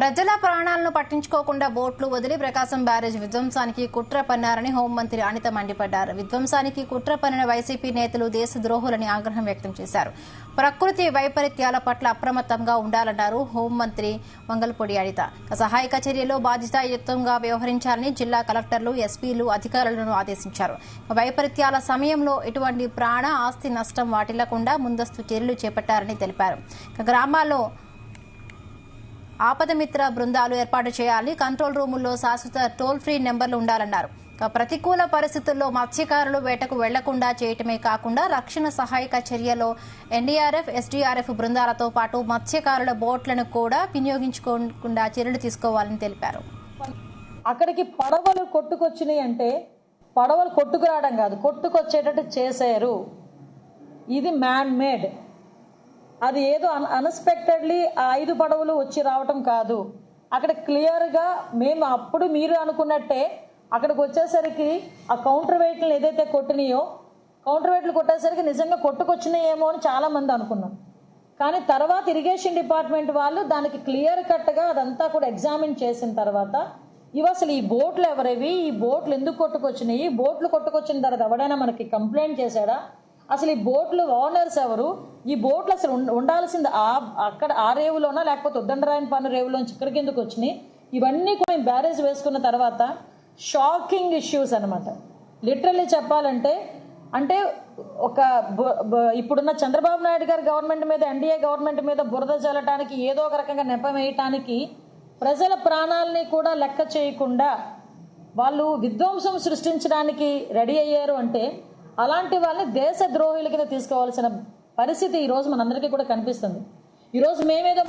ప్రజల ప్రాణాలను పట్టించుకోకుండా బోట్లు వదిలి ప్రకాశం బ్యారేజ్ విధ్వంసానికి కుట్ర పన్నారని హోంమంత్రి అనిత మండిపడ్డారు. విధ్వంసానికి కుట్ర పన్నిన వైసీపీ నేతలు దేశద్రోహులని ఆగ్రహం వ్యక్తం చేశారు. ప్రకృతి వైపరీత్యాల పట్ల అప్రమత్తంగా ఉండాలన్నారు హోంమంత్రి వంగల్పూడి అనిత. సహాయక చర్యలో బాధ్యతాయుతంగా వ్యవహరించాలని జిల్లా కలెక్టర్లు, ఎస్పీలు అధికారులను ఆదేశించారు. వైపరీత్యాల సమయంలో ఎటువంటి ప్రాణ ఆస్తి నష్టం వాటిల్లకుండా ముందస్తు చర్యలు చేపట్టారని తెలిపారు. గ్రామాల్లో ఆపద మిత్ర బృందాలు ఏర్పాటు చేయాలని, కంట్రోల్ రూముల్లో శాశ్వత టోల్ ఫ్రీ నెంబర్లు ఉండాలన్నారు. ప్రతికూల పరిస్థితుల్లో మత్స్యకారులు వేటకు వెళ్లకుండా చేయటమే కాకుండా రక్షణ సహాయక చర్యలో ఎన్డీఆర్ఎఫ్, ఎస్డీఆర్ఎఫ్ బృందాలతో పాటు మత్స్యకారుల బోట్లను కూడా వినియోగించుకోకుండా చర్యలు తీసుకోవాలని తెలిపారు. అక్కడికి పడవలు కొట్టుకొచ్చినాయి అంటే పడవలు కొట్టుకురావడం కాదు, కొట్టుకొచ్చేటట్టు చేశారు. ఇది మ్యాన్ మేడ్. అది ఏదో అన్ఎక్స్పెక్టెడ్లీ 5 పడవలు వచ్చి రావటం కాదు. అక్కడ క్లియర్గా మేము అప్పుడు మీరు అనుకున్నట్టే అక్కడికి వచ్చేసరికి ఆ కౌంటర్ వెయిట్లను ఏదైతే కొట్టినాయో, కౌంటర్ వెయిట్లు కొట్టేసరికి నిజంగా కొట్టుకొచ్చినాయేమో అని చాలామంది అనుకున్నాం. కానీ తర్వాత ఇరిగేషన్ డిపార్ట్మెంట్ వాళ్ళు దానికి క్లియర్ కట్గా అదంతా కూడా ఎగ్జామిన్ చేసిన తర్వాత ఇవి అసలు ఈ బోట్లు ఎవరివి, ఈ బోట్లు ఎందుకు కొట్టుకొచ్చినాయి, బోట్లు కొట్టుకొచ్చిన తర్వాత ఎవడైనా మనకి కంప్లైంట్ చేశాడా, అసలు ఈ బోట్లు ఓనర్స్ ఎవరు, ఈ బోట్లు అసలు ఉండాల్సింది అక్కడ ఆ రేవులోనా లేకపోతే ఉద్దండరాయనపాలెం రేవులోంచి ఇక్కడికి ఎందుకు వచ్చినాయి, ఇవన్నీ కూడా మేము బ్యారేజ్ వేసుకున్న తర్వాత షాకింగ్ ఇష్యూస్ అనమాట. లిటరల్లీ చెప్పాలంటే అంటే ఒక ఇప్పుడున్న చంద్రబాబు నాయుడు గారి గవర్నమెంట్ మీద, ఎన్డీఏ గవర్నమెంట్ మీద బురద జల్లటానికి, ఏదో ఒక రకంగా నెపం వేయటానికి, ప్రజల ప్రాణాలని కూడా లెక్క చేయకుండా వాళ్ళు విధ్వంసం సృష్టించడానికి రెడీ అయ్యారు అంటే అలాంటి వాళ్ళని దేశ ద్రోహుల కింద తీసుకోవాల్సిన పరిస్థితి ఈరోజు మనందరికీ కూడా కనిపిస్తుంది. ఈరోజు మేమేదో